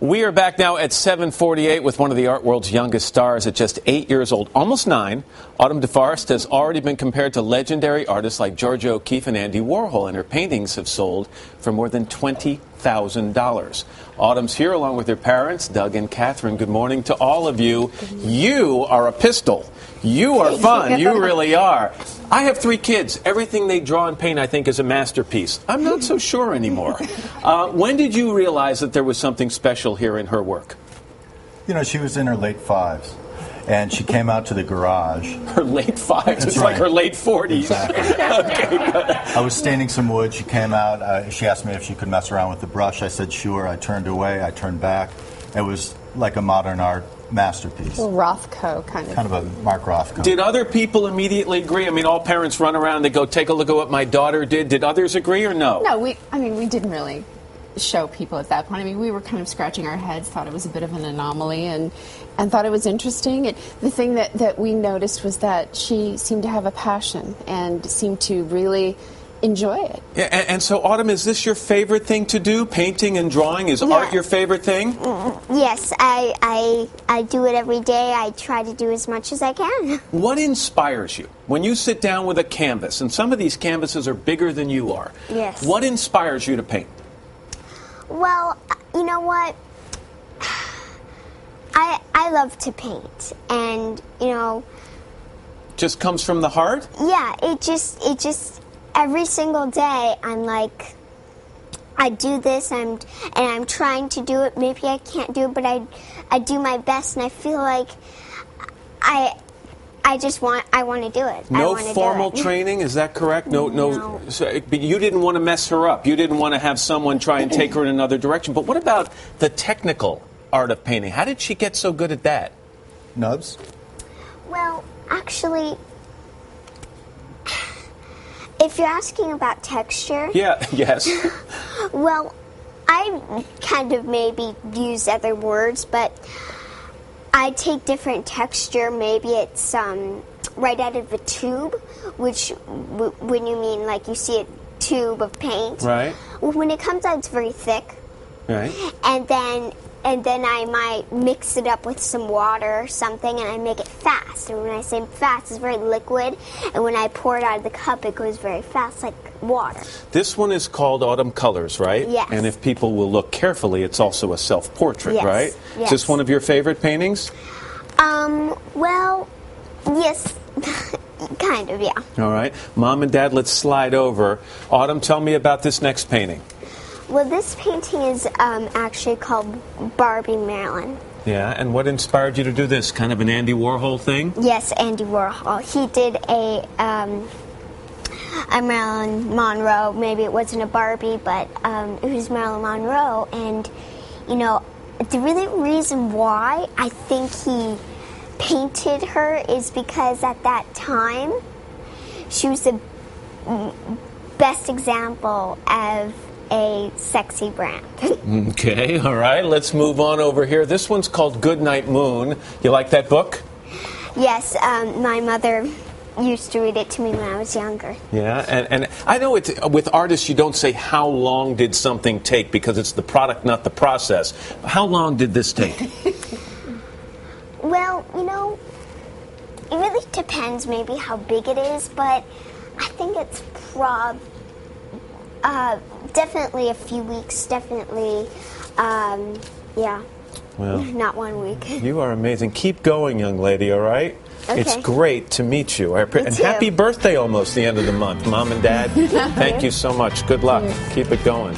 We are back now at 7:48 with one of the art world's youngest stars at just 8 years old, almost 9. Autumn DeForest has already been compared to legendary artists like Georgia O'Keeffe and Andy Warhol, and her paintings have sold for more than $20,000. Autumn's here along with her parents, Doug and Catherine. Good morning to all of you. You are a pistol. You are fun. You really are. I have 3 kids. Everything they draw and paint, I think, is a masterpiece. I'm not so sure anymore. When did you realize that there was something special here in her work? You know, she was in her late 5s, and she came out to the garage. Her late 5s? It's right. Like her late 40s. Exactly. Okay, good. I was staining some wood. She came out. She asked me if she could mess around with the brush. I said, sure. I turned away. I turned back. It was like a modern art masterpiece. Rothko kind of. Kind of a Mark Rothko. Did other people immediately agree? I mean, all parents run around, they go, take a look at what my daughter did. Did others agree or no? No, we didn't really show people at that point. I mean, we were kind of scratching our heads, thought it was a bit of an anomaly, and thought it was interesting. And the thing that we noticed was that she seemed to have a passion and seemed to really enjoy it. Yeah, and so, Autumn, is this your favorite thing to do? Painting and drawing? Is art your favorite thing? Yes, I do it every day. I try to do as much as I can. What inspires you when you sit down with a canvas? And some of these canvases are bigger than you are. Yes. What inspires you to paint? Well, you know what? I love to paint, and you know. Just comes from the heart? Yeah, it just. Every single day, I'm like, I do this, and I'm trying to do it. Maybe I can't do it, but I do my best, and I feel like I want to do it. No formal training, is that correct? No. So, but you didn't want to mess her up. You didn't want to have someone try and take her in another direction. But what about the technical art of painting? How did she get so good at that? Nubs? Well, actually, if you're asking about texture... Yes. Well, I kind of maybe use other words, but I take different texture. Maybe it's right out of a tube, which when you mean like you see a tube of paint. Right. When it comes out, it's very thick. Right. And then I might mix it up with some water or something, and I make it fast. And when I say fast, it's very liquid. And when I pour it out of the cup, it goes very fast, like water. This one is called Autumn Colors, right? Yes. And if people will look carefully, it's also a self-portrait, yes. right? Yes. Is this one of your favorite paintings? Well, yes. Kind of, yeah. All right. Mom and Dad, let's slide over. Autumn, tell me about this next painting. Well, this painting is actually called Barbie Marilyn. Yeah, and what inspired you to do this? Kind of an Andy Warhol thing? Yes, Andy Warhol. He did a Marilyn Monroe. Maybe it wasn't a Barbie, but it was Marilyn Monroe. And, you know, the really reason why I think he painted her is because at that time, she was the best example of a sexy brand. Okay, all right, let's move on over here. This one's called Goodnight Moon. You like that book? Yes, my mother used to read it to me when I was younger. Yeah, and I know with artists you don't say how long did something take because it's the product, not the process. How long did this take? Well, you know, it really depends maybe how big it is, but I think it's definitely a few weeks, definitely, yeah, well, not 1 week. You are amazing. Keep going, young lady, all right? Okay. It's great to meet you. And happy birthday almost the end of the month, Mom and Dad. Thank you so much. Good luck. Keep it going.